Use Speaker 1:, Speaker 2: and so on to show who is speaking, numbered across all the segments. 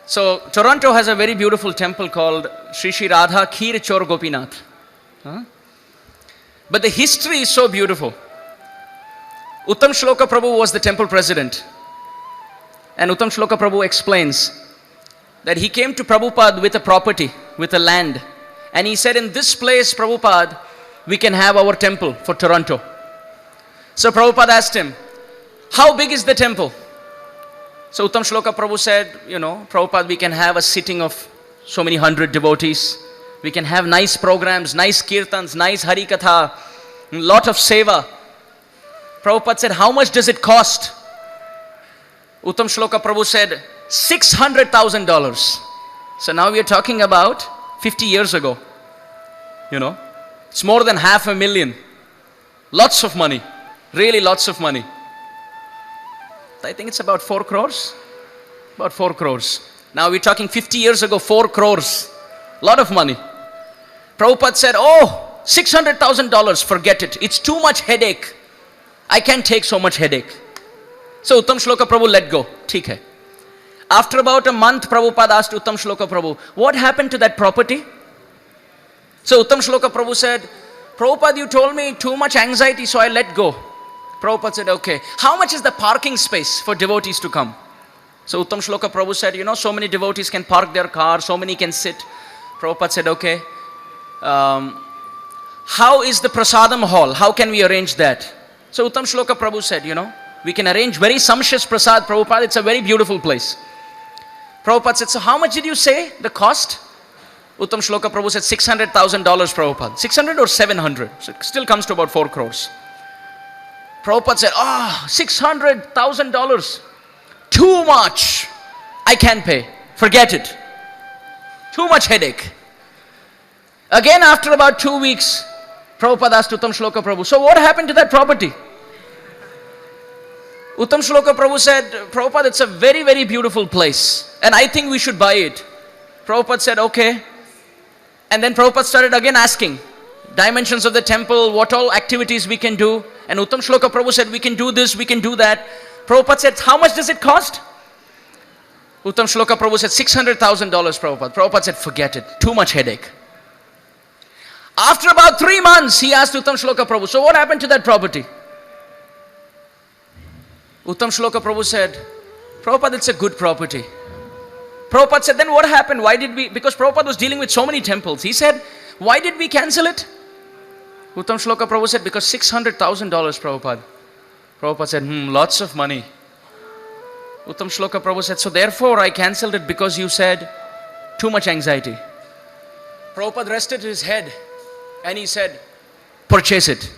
Speaker 1: So Toronto has a very beautiful temple called Sri Sri Radha Kheer Chor Gopinath. Huh? But the history is so beautiful. Uttam Shloka Prabhu was the temple president. And Uttam Shloka Prabhu explains that he came to Prabhupada with a property, with a land. And he said, in this place, Prabhupada, we can have our temple for Toronto. So Prabhupada asked him, how big is the temple? So Uttam Shloka Prabhu said, Prabhupada, we can have a sitting of so many hundred devotees. We can have nice programs, nice kirtans, nice harikatha, lot of seva. Prabhupada said, how much does it cost? Uttam Shloka Prabhu said, $600,000. So now we are talking about 50 years ago. It's more than $500,000. Lots of money. Really lots of money. I think it's about 4 crores. About 4 crores. Now we're talking 50 years ago, 4 crores. Lot of money. Prabhupada said, oh, $600,000, forget it. It's too much headache. I can't take so much headache. So Uttam Shloka Prabhu let go. Theek hai. After about a month, Prabhupada asked Uttam Shloka Prabhu, what happened to that property? So Uttam Shloka Prabhu said, Prabhupada, you told me too much anxiety, so I let go. Prabhupada said, okay. How much is the parking space for devotees to come? So Uttam Shloka Prabhu said, so many devotees can park their car, so many can sit. Prabhupada said, okay. How is the prasadam hall? How can we arrange that? So Uttam Shloka Prabhu said, we can arrange very sumptuous prasad, Prabhupada. It's a very beautiful place. Prabhupada said, so how much did you say the cost? Uttam Shloka Prabhu said, $600,000, Prabhupada. 600 or 700? So it still comes to about 4 crores. Prabhupada said, $600,000. Too much. I can't pay. Forget it. Too much headache. Again, after about 2 weeks, Prabhupada asked Uttam Shloka Prabhu, so what happened to that property? Uttam Shloka Prabhu said, Prabhupada, it's a very, very beautiful place. And I think we should buy it. Prabhupada said, okay. And then Prabhupada started again asking dimensions of the temple, what all activities we can do. And Uttam Shloka Prabhu said, we can do this, we can do that. Prabhupada said, how much does it cost? Uttam Shloka Prabhu said, $600,000, Prabhupada. Prabhupada said, forget it. Too much headache. After about 3 months, he asked Uttam Shloka Prabhu, so what happened to that property? Uttam Shloka Prabhu said, Prabhupada, it's a good property. Prabhupada said, then what happened? Why did we, because Prabhupada was dealing with so many temples. He said, why did we cancel it? Uttam Shloka Prabhu said, because $600,000, Prabhupada. Prabhupada said, lots of money. Uttam Shloka Prabhu said, so therefore I cancelled it because you said too much anxiety. Prabhupada rested his head and he said, purchase it.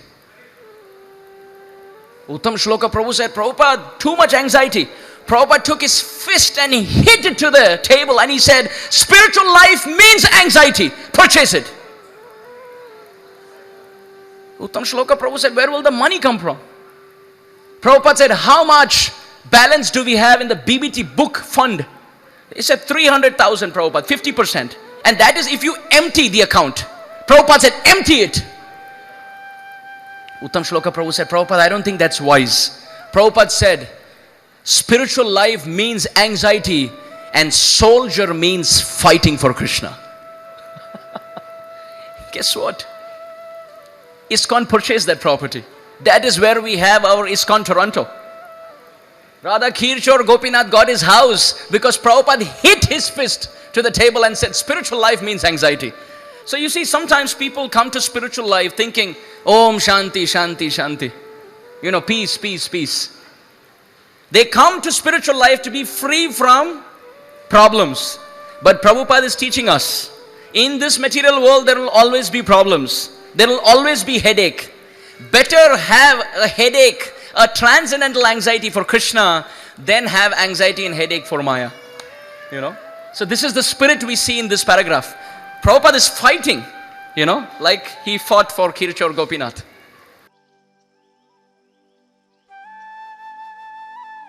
Speaker 1: Uttam Shloka Prabhu said, Prabhupada, too much anxiety. Prabhupada took his fist and he hit it to the table and he said, spiritual life means anxiety. Purchase it. Uttam Shloka Prabhu said, where will the money come from? Prabhupada said, how much balance do we have in the BBT book fund? He said, 300,000, Prabhupada, 50%. And that is if you empty the account. Prabhupada said, empty it. Uttam Shloka Prabhu said, Prabhupada, I don't think that's wise. Prabhupada said, spiritual life means anxiety and soldier means fighting for Krishna. Guess what? ISKCON purchased that property. That is where we have our ISKCON Toronto. Radha Kheer Chor Gopinath got his house because Prabhupada hit his fist to the table and said, spiritual life means anxiety. So you see, sometimes people come to spiritual life thinking, Om Shanti, Shanti, Shanti. Peace, peace, peace. They come to spiritual life to be free from problems. But Prabhupada is teaching us, in this material world there will always be problems. There will always be headache. Better have a headache, a transcendental anxiety for Krishna, than have anxiety and headache for Maya. So this is the spirit we see in this paragraph. Prabhupada is fighting, like he fought for Kheer Chor Gopinath.